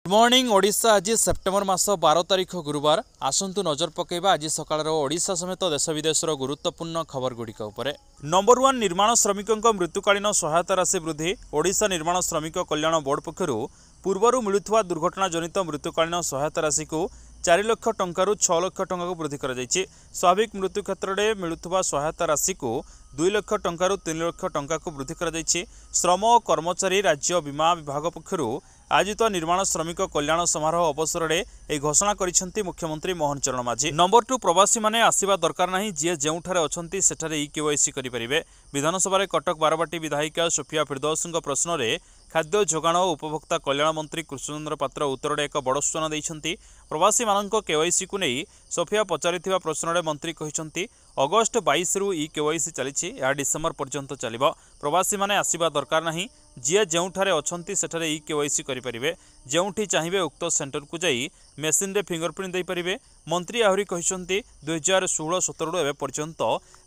Good morning Odisha. आज September मास 12 तारिख गुरुवार। आसंतु नजर पकेबा आज सकाळर ओडिशा समेत देश विदेशर गुरुत्वपूर्ण खबर गुड़िक उपरे। नंबर 1 निर्माण श्रमिकों मृत्युकालीन सहायता राशि वृद्धि। ओडिशा निर्माण श्रमिक कल्याण बोर्ड पक्षरु पूर्वरु मिलुथुवा दुर्घटना जनित मृत्युकालीन सहायता राशि को 4 लाख टंकारु 6 लाख टंका को वृद्धि करा जायछि। स्वाभाविक मृत्यु क्षेत्र में मिलुथुवा सहायता राशि को 2 लाख टंकारु 3 लाख टंका को वृद्धि करा जायछि। श्रम और कर्मचारी राज्य बीमा विभाग पक्षरु आयोजित निर्माण श्रमिक कल्याण समारोह अवसर में यह घोषणा करिसेंती मुख्यमंत्री मोहन चरण माझी। नंबर 2 प्रवासी माने आसीबा दरकार नहीं, जी जेउठारे अछंती सेठारे ई-केवाईसी करि परिबे। विधानसभा कटक बारवाटी विधायिका सोफिया फिरदौसଙ୍କ प्रश्न रे खाद्य जोगाण और उपभोक्ता कल्याण मंत्री कृष्णचंद्र पात्र उत्तर एक बड़ सूचना देइछंती। प्रवासी मानक केवाईसी को नहीं सोफिया पचारिथिबा प्रश्न रे मंत्री कहिसंती अगस्ट 22 रु ई-केवाईसी चलिछि, या डिसेम्बर पर्यंत चलिबो। प्रवासी माने आसीबा दरकार नहीं, जी जेउठारे अछंती सेठारे ई-केवाईसी करि परिबे। जेउठी चाहिए उक्त सेंटर को जाई मेसीन रे फिंगरप्रिंट दे परिबे। मंत्री आहरी कहिसंती 2016-17 एवं पर्यंत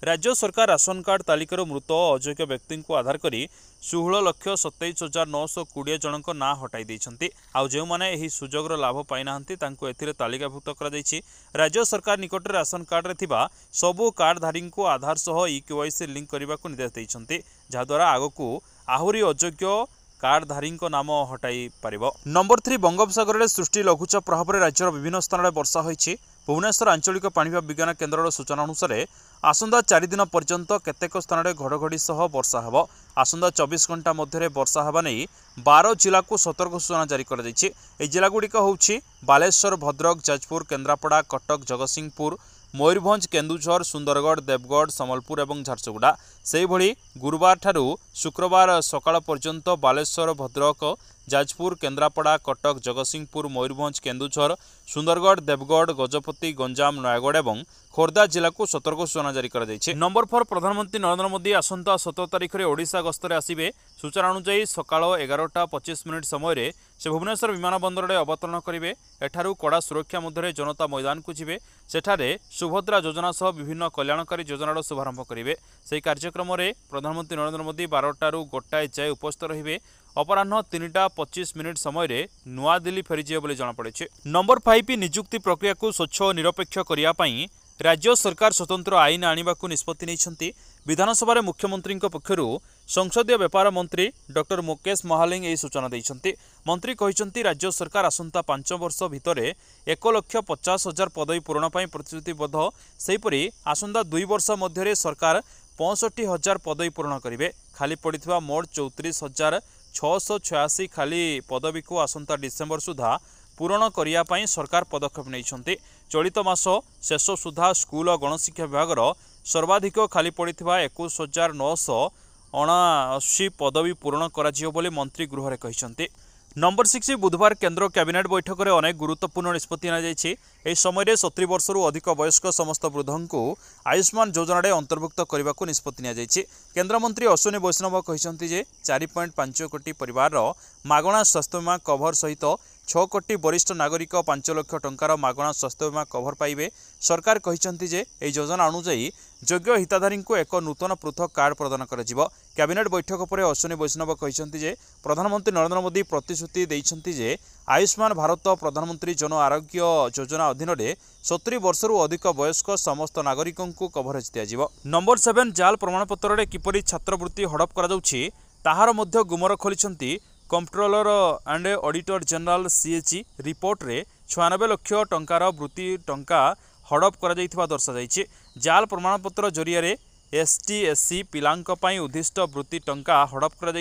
राज्य सरकार राशन कार्ड तालिकार मृत अयोग्य व्यक्ति को आधार करी 16,27,920 जनक ना हटाई देइछंती। आउ जे माने एही सुजोगर लाभ पाई नाहंती तांको एथिरे तालिकाभुक्त करा जायछि। राज्य सरकार निकट राशन कार्ड रे थिबा सबु कार्डधारी को आधार सह ई-केवाईसी लिंक करबा को निर्देश देइछंती, जहा द्वारा आगकू आहुरी अयोग्य कार्डधारी नाम हटाई पारिबो। नंबर 3 बंगोपसागर में सृष्टि लघुचाप प्रभाव में राज्यर विभिन्न स्थान में वर्षा होइछि। भुवनेश्वर आंचलिक पाणीपाग विज्ञान केन्द्र सूचना अनुसार आसंदा 4 दिन पर्यंत केतेक स्थान में घड़घड़ी सह वर्षा हेब। आसंदा 24 घंटा मध्य वर्षा हेबा नहीं 12 जिला को सतर्क सूचना जारी कर दैछि। एही जिलागुड़िक होउछि बालेश्वर, भद्रक, जाजपुर, केन्द्रापड़ा, कटक, जगतसिंहपुर, मयूरभंज, केन्दुझर, सुंदरगढ़, देवगढ़, सम्बलपुर और झारसुगुड़ा। से भली गुरुवार ठारू शुक्रवार सकाळ पर्यंत बालेश्वर, भद्रक, जाजपुर, केन्द्रापड़ा, कटक, जगतसिंहपुर, मयूरभंज, केन्दुझर, सुंदरगढ़, देवगढ़, गजपति, गंजाम, नयागढ़ और खोर्धा जिला को सतर्क सूचना जारी कर दैछि। नंबर 4 प्रधानमंत्री नरेंद्र मोदी आसंता 17 तारिख में ओडिशा गस्तर आसिबे। सूचना अनुसार सकाळ 11:25 समय से भुवनेश्वर विमान बंदर में अवतरण करेंगे। एठारू कड़ा सुरक्षा मध्य जनता मैदान को जीवे। सेठारे सुभद्रा योजना सह विभिन्न कल्याणकारी योजनार शुभारंभ करेंगे। से कार्यक्रम में प्रधानमंत्री नरेंद्र मोदी 12टारू गोटाए जाए उपस्थित रहिबे। अपराह्न 3:25 समय नुआ दिल्ली फेरीजे बोली जमापड़ी। नंबर 5 नियुक्ति प्रक्रिया को स्वच्छ और निरपेक्ष करने राज्य सरकार स्वतंत्र आईन आने को निष्पत्ति नहीं। विधानसभा मुख्यमंत्री पक्षर संसदीय व्यापार मंत्री डॉक्टर मुकेश महालिंग यह सूचना देते। मंत्री कहते राज्य सरकार आसंता 5 वर्ष भितर 1,50,000 पदवी पूरण प्रतिश्रुतिबद्ध। सेहीपरि आसंता 2 वर्ष मध्य सरकार 65,000 पदवी पूरण करेंगे। खाली पड़ा मोट 34,686 खाली पदवी को आसंता डिसेम्बर सुधा पूरण करने सरकार पदक्षेप नहीं। चलित मास शेष सुधा स्कूल और गणशिक्षा विभाग सर्वाधिक खाली पड़ा 21,979 पदवी पूरण करा मंत्री गृह में कहते। नंबर 6 बुधवार केन्द्र कैबिनेट बैठक में अनेक गुरुत्वपूर्ण निष्पत्ति यह समय 70 वर्षरू अधिक वयस्क समस्त वृद्धों को आयुष्मान योजना में अंतर्भुक्त करने को निष्पत्ति नि। केन्द्रमंत्री अश्विनी वैष्णव कहते 4.5 कोटी परिवार मागणा स्वास्थ्य बीमा कभर सहित 6 कोटी वरिष्ठ नागरिक 5 लाख टंकार मागणा स्वास्थ्य बीमा कभर पाइबे। सरकार कहते यह योजना अनुଯାयी योग्य हिताधारी को एक नूतन पृथक कार्ड प्रदान कर। कैबिनेट बैठक पर अश्विनी वैष्णव कहते प्रधानमंत्री नरेंद्र मोदी प्रतिश्रुति देते आयुष्मान भारत प्रधानमंत्री जन आरोग्य योजना अधीन 70 वर्षरू अधिक वयस्क समस्त नागरिकों को कभरेज दिया। नंबर 7 जाल प्रमाणपत्र में किपरि छात्रवृत्ति हड़प करा ताहार मध्य गुमर खोली controller and auditor general CAG report रे 96 लाख टंकार वृत्ति टंका हड़प करा दर्शाई। जाल प्रमाणपत्र जरिया ST/SC पिलांक पई उद्दिष्ट वृत्ति टंका हड़प करा।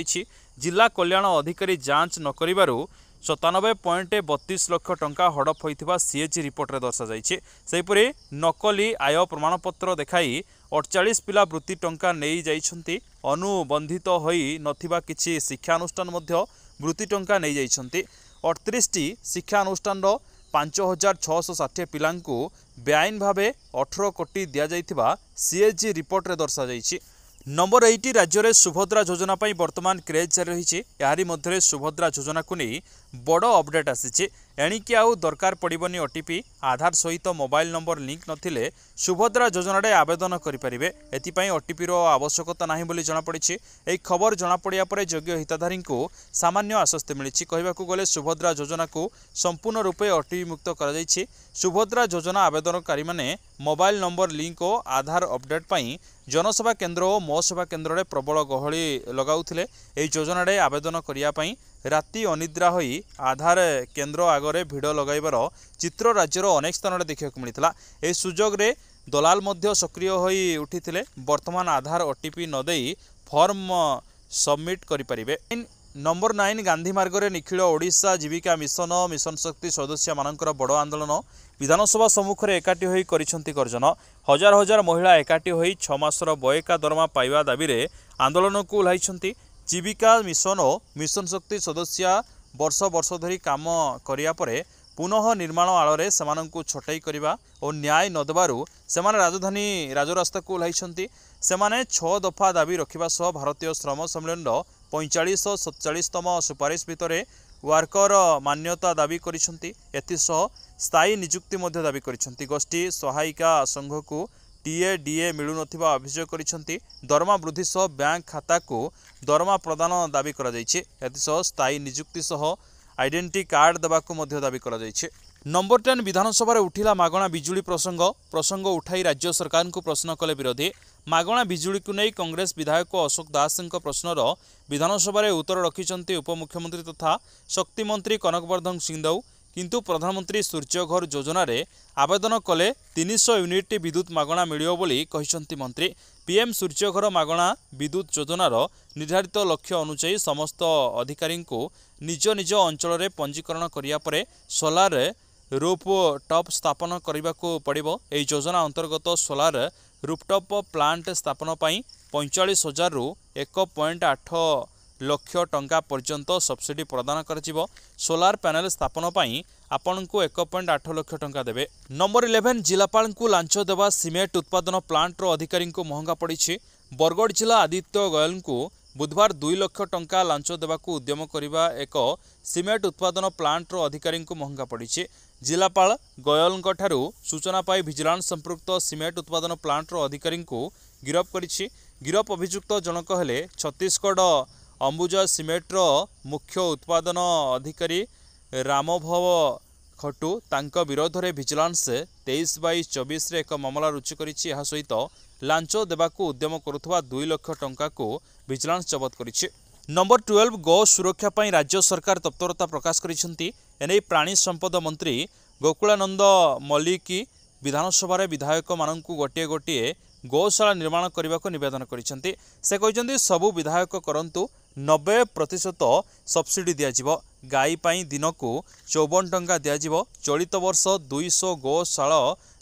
जिला कल्याण अधिकारी जांच न करिबारु 97.32 लाख टंका हड़प होइथिबा सीएजी रिपोर्ट रे दर्शाई। सेहीपरि नकली आय प्रमाणपत्र देखाई 48 पिला वृत्ति टंका नहीं जाइछंती। अनुबंधित होई नथिबा किछि शिक्षानुष्ठान मध्य वृत्ति टंका नहीं जाइछंती। 38टी शिक्षानुष्ठान 5,660 पिलांकु बेआईन भावे 18 कोटी दिया जाइथिबा सीएजी रिपोर्ट रे दर्शाई। नंबर 8 राज्य में सुभद्रा योजना वर्तमान क्रेज जारी रही। यारी मध्य सुभद्रा योजना को नहीं बड़ अपडेट आसी। एणिकी आउ दरकार पड़िबनी ओटीपी आधार सहित मोबाइल नंबर लिंक नथिले सुभद्रा योजना रे आवेदन करिपारिबे एतिपई ओटीपी रो आवश्यकता नाही बोली जणा पड़िछि। एई खबर जणा पड़िया परे योग्य हिताधारी को सामान्य आश्वस्ति मिलिछि। कहबाकू गले सुभद्रा योजना को संपूर्ण रूपे ओटीपी मुक्त करा जायछि। सुभद्रा योजना आवेदनकारी माने मोबाइल नंबर लिंक और आधार अपडेट पई जनसेवा केन्द्र और मो सेवा केन्द्र रे प्रबल गहली लगाउथिले। एई योजना रे आवेदन करिया पई राति अनिद्रा होई आधार केन्द्र आगरे भिड़ लगाइबार चित्र राज्यर अनेक स्थान में देखा मिलता। ए सुजोग रे दलाल मध्य सक्रिय होई उठिथिले। वर्तमान आधार ओटीपी नदेई फॉर्म सबमिट करिपारिबे। नंबर 9 गांधी मार्ग रे निखिल ओडिशा जीविका मिशन मिशन शक्ति सदस्य मानकर बड़ आंदोलन विधानसभा सम्मुख में एकाठी होई करिसंती गर्जन। हजार हजार महिला एकाठी होई 6 मासर बयका दरमा पाइबा दाबी रे आंदोलन को ओह्लाइछंती। जीविका मिशन और मिशन शक्ति सदस्य वर्ष वर्ष धरी काम करिया परे पुनः निर्माण आଳରେ सेमानंकु छटाई करिबा और न्याय न देबारु सेमाने राजधानी राजरास्ता को ओह्लाइछंती। सेमाने 6 दफा दाबी रखिबा सह भारतीय श्रम सम्मेलन 45 और 47तम सुपारिश भितरे वार्कर मान्यता दाबी करिसंती। एथिसह स्थायी नियुक्ति मध्य दाबी करिसंती। गोष्ठी सहायिका संघ को टीए डीए मिलु नथिबा अभियोग करिसंती। दरमा वृद्धि सह बैंक खाता को दरमा प्रदान दाबी करा जायछि। एथिसह स्थायी नियुक्ति सह आइडेंटिटी कार्ड देबाकू मध्य दाबी करा जायछि। नंबर 10 विधानसभा रे उठिला मागणा बिजुली प्रसंग उठाई राज्य सरकार को प्रश्न कले विरोधी। मागणा बिजुली को नहीं कांग्रेस विधायक अशोक दास प्रश्नर विधानसभा रे उत्तर रखिचंती उपमुख्यमंत्री तथा शक्ति मंत्री कनकवर्धन सिंहदेव। किंतु प्रधानमंत्री सूर्यघर योजना रे आवेदन कले 300 यूनिट विद्युत मागणा मिलियो बोली कहिसंती मंत्री। पीएम सूर्यघर मागणा विद्युत योजनार निर्धारित लक्ष्य अनुसार समस्त अधिकारी को निज निज अंचल रे पंजीकरण करिया परे सोलार रूफटॉप स्थापन करने को पड़िबो। एई योजना अंतर्गत सोलार रूफटॉप प्लांट स्थापन पई 45,000 रु 1.8 लक्ष टंका पर्यंत सब्सिडी प्रदान कर सोलार पैनल स्थापन पई आपन को 1.8 लक्ष टंका देबे। नंबर 11 जिलापाल को लांच देवा सीमेंट उत्पादन प्लांट रो अधिकारी को महंगा पड़ी। बरगढ़ जिला आदित्य गोयल को बुधवार 2 लक्ष टंका लांच देवाकू उद्यम करिबा एक सीमेंट उत्पादन प्लांट रो अधिकारी को महंगा पड़ी। जिलापाल गोयल ठारू सूचना पाई विजिलेंस संपृक्त सीमेंट उत्पादन प्लांट रो अधिकारी को गिरफ करिछि। गिरफ अभियुक्त जनक हेले छत्तीसगढ़ अंबुजा सीमेंट रो मुख्य उत्पादन अधिकारी रामभव खटू। तांको विरोध में विजिलेंस 23/24 रे एक मामला रुजु करिछि। एहा सहित लांच देवाकू उद्यम करुवा 2 लक्ष टंका को विजिलेंस जबत करिछि। नंबर 12 गौ सुरक्षा पई राज्य सरकार तत्परता प्रकाश करिसेंती। एने प्राणी संपद मंत्री गोकुलानंद मल्लिक विधानसभा रे विधायक माननकू गोटे गोटे गौशाला निर्माण करने को निवेदन करिसेंती। से कहते सबु विधायक करंतु 90% सब्सिडी दियाजिबो। गाई पाई दिन को 54 टंका दियाजिबो। चलित वर्ष 200 गौशाला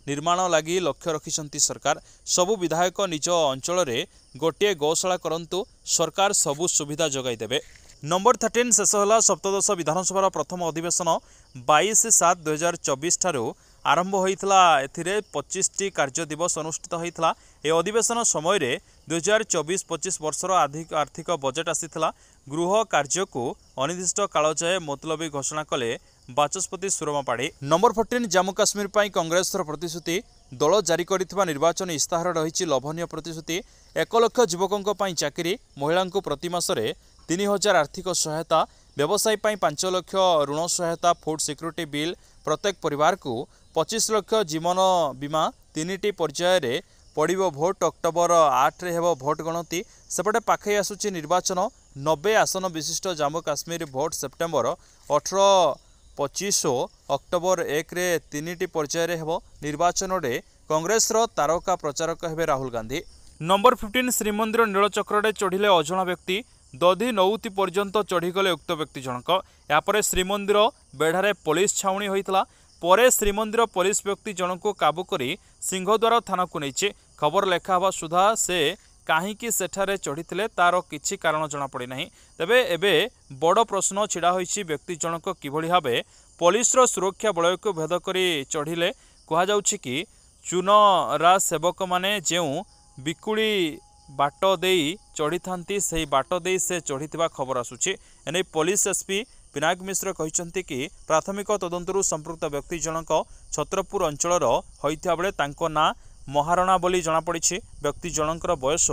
निर्माण लगी लक्ष्य रखिसंती सरकार। सबु विधायक निज अंचल रे गोटे गौशाला करंतु सरकार सबु सुविधा जोगाई देबे। नंबर 13 शेष होला सप्तदश विधानसभा प्रथम अधिवेशन 22/7/2024 ठारू आरंभ होइतला। एथिरे 25टी कार्य दिवस अनुष्ठित होइतला। ए अधिवेशन समय रे 2024-25 वर्षर आर्थिक बजेट आसीथिला। गृह कार्य को अनिर्दिष्ट काल जाए मतलबी घोषणा कले बाचस्पति सुरमा पाढ़ी। नंबर 14 जम्मू काश्मीर पाई कांग्रेस प्रतिश्रुति। दल जारी करिथिबा निर्वाचन इस्ताहार रहिछि लभनीय प्रतिश्रुति। 1 लाख युवकों पाई चाकरी। महिला को प्रति मासरे 3000 आर्थिक सहायता। व्यवसाय पाई 5 लाख ऋण सहायता। Food security bill. प्रत्येक परिवार को 25 लाख जीवन बीमा। 3टी पर्याय रे पड़िबो भोट। अक्टोबर 8 रे हेबो भोट गणति। सेपटे पाखे आसुछि निर्वाचन। 90 आसन विशिष्ट Jammu Kashmir vote September 18-25 October 1 रे 3टी पर्याय रे हेबो निर्वाचन रे कांग्रेस रो तारका प्रचारक हेबे राहुल गांधी। नंबर 15 श्रीमंदिर नीलचक्र रे चढ़िले अजणा व्यक्ति। दधी नौती पर्यंत चढ़ीगले उक्त व्यक्ति जनक। यापर श्रीमंदिर बेढ़ारे पुलिस छाउणी होइतला। परे श्रीमंदिर पुलिस व्यक्ति जनक को काबू करी सिंहद्वार थाना को नहीं। खबर लेखा हवा सुधा से कहीं सेठारे चढ़ी तार किछि कारण जना पड़ी नहीं। तेबे एबे बड़ प्रश्न छिड़ा होइछि व्यक्ति जनक किभଳି भाबे पुलिस सुरक्षा बलय को भेद करी चढ़िले। कहुछि कि चुनरा सेवक माने जेउ बिकुड़ी बाट देई चढ़ी थांती से बाट देई से चढ़ी खबर आसुछि। एने पुलिस एसपी पिनाक मिश्र कहते कि प्राथमिक तदंतरू संपृक्त व्यक्ति जनक छत्रपुर अंचल होइथिबा बेले तांको ना महारणा बोली जनापड़ी। व्यक्ति जनकर बयस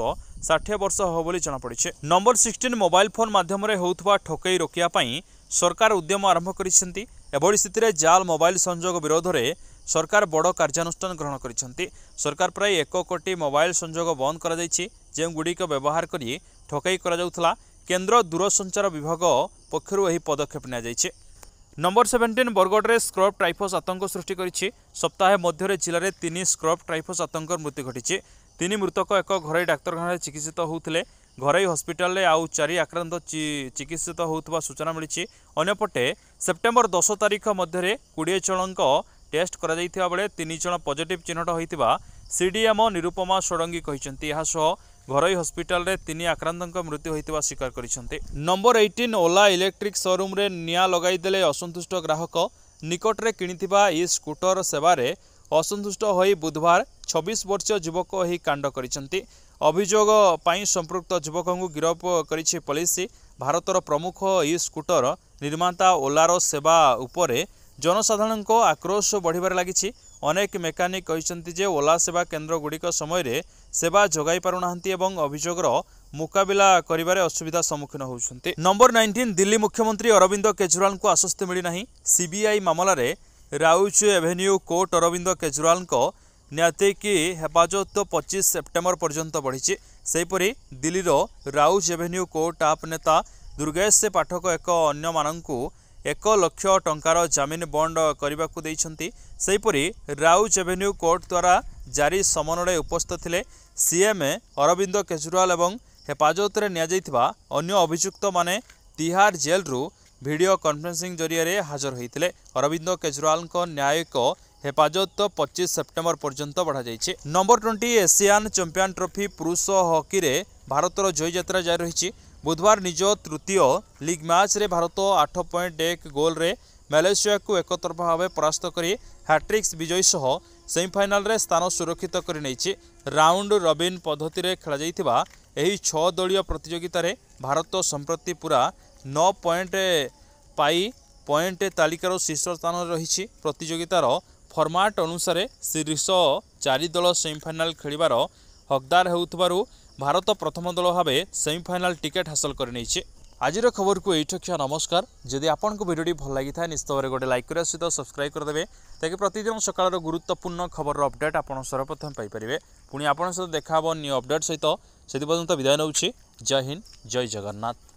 60 वर्ष हो बोली जनापड़ी। नंबर 16 मोबाइल फोन माध्यम होउथबा ठकई रोकिया पई सरकार उद्यम आरंभ करिसेंती। एभଳି स्थिति जाल मोबाइल संजोग विरोध में सरकार बड़ कार्यानुष्ठान ग्रहण करिसेंती। सरकार प्राय 1 कोटी मोबाइल संजोग बंद करा जायछि जे गुड़िक व्यवहार करी ठकई करा जाउथला। केंद्र दूरसंचार विभाग पक्षरु एही पदक्षेप निया जायछि। नंबर 17 बरगढ़ स्क्रब टाइफस आतंक सृष्टि करिछि। सप्ताह मध्य जिले में 3 स्क्रब टाइफस आतंक मृत्यु घटी। 3 मृतक एक घरोई डाक्तखाना चिकित्सित होते। घरोई हस्पिटाल आउ 4 आक्रांत चिकित्सित होता सूचना मिली। अन्यपटे सेप्टेम्बर 10 तारीख मध्य 20 जन टेस्ट करा बेले 3 जन पॉजिटिव चिन्हट होता सीडीएमओ निरुपमा षडंगी कहते। घरोई हस्पिटाल रे 3 आक्रांतों मृत्यु होता स्वीकार करछन्ते। नंबर 18 ओला इलेक्ट्रिक शोरूम रे निया लगाईदेले असंतुष्ट ग्राहक। निकटरे किणिथिबा ई स्कूटर सेवारे असंतुष्ट होई बुधवार 26 वर्षीय युवक ही कांड करिसंती। अभियोग पाई संपृक्त युवक को गिरफ करिछि पुलिस। भारतर प्रमुख ई स्कूटर निर्माता ओलार सेवा उपरे जनसाधारण को आक्रोश बढ़िबार लागिछि। अनेक मेकानिक कहते जे ओला सेवा केन्द्र गुड़िक समय सेवा जोगाई पारुनाहांती एवं अभियोगर मुकाबिला करिबारे असुविधा सम्मुखीन होउछन्ते। नंबर 19 दिल्ली मुख्यमंत्री अरविंद केजरीवाल को आश्वस्ति मिली नहीं। सीबीआई मामला रे राउच एवेन्यू कोर्ट अरविंद केजरीवाल को न्यायिक हेफाजत 25 सेप्टेम्बर पर्यंत बढ़ी। सेहीपरि दिल्लीर राउच एवेन्यू कोर्ट आप नेता दुर्गेश पाठक एक अन्य माननकु 1 लाख टंकार जामिन बंड करने को देइछन्ति। सेहीपरि राउच एवेन्यू कोर्ट द्वारा जारी समन उपस्थित थे सीएम अरविंद केजरीवाल एवं हेफाजत रे निया जाइथिबा अन्य अभियुक्त माने तिहार जेल रु वीडियो कॉन्फ्रेंसिंग जरिए हाजर होते। अरविंद केजरीवाल को न्यायिक हेफाजत 25 सेप्टेम्बर पर्यंत बढ़ा जाइछे। नंबर 20 एशियान चैंपियन ट्रॉफी पुरुष हॉकी रे भारतर जय यात्रा जारी रही। बुधवार निज तृतीय लीग मैच रे भारत 8 पॉइंट 1 गोल रे मलेशिया को एकतरफा भाव परास्त करी हैट्रिक्स विजय सह सेमीफाइनल रे स्थान सुरक्षित कर नहीं। राउंड रॉबिन पद्धति रे खेला जाइथिबा एही 6 दलीय प्रतियोगिता रे भारत संप्रति पूरा 9 पॉइंट पाई पॉइंट तालिकार शीर्ष स्थान रही। प्रतियोगितार फॉर्माट अनुसार शीर्ष 4 दल सेमीफाइनल खेलिबार हकदार होउथबारु भारत प्रथम दल भाव सेमीफाइनल टिकेट हासिल कर नहीं। आज खबर को ये नमस्कार। जदि आपन को वीडियो भल लगी था निश्चित भाव गोटे लाइक करने सहित सब्सक्राइब करदे ताकि प्रतिदिन सकाळ गुरुत्वपूर्ण खबर अपडेट आप सर्वप्रथम पाइपर। पुणी आपन सहित देखा न्यू अपडेट सहित से पर्यंत विदाय नौछि। जय हिंद जय जगन्नाथ।